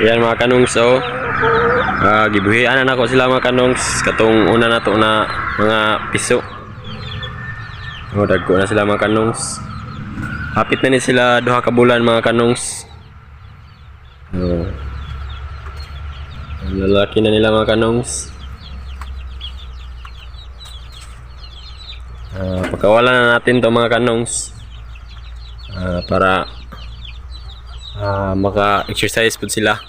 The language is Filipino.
Yan mga kanongs, oh. Gibuhian na ako sila mga kanongs. Katong una na to na mga piso. Oh, dagko na sila mga kanongs. Hapit na ni sila duha ka bulan mga kanongs. Oh. Lalaki na nila mga kanongs. Pagkawalan na natin to mga kanongs. Para maka-exercise po sila.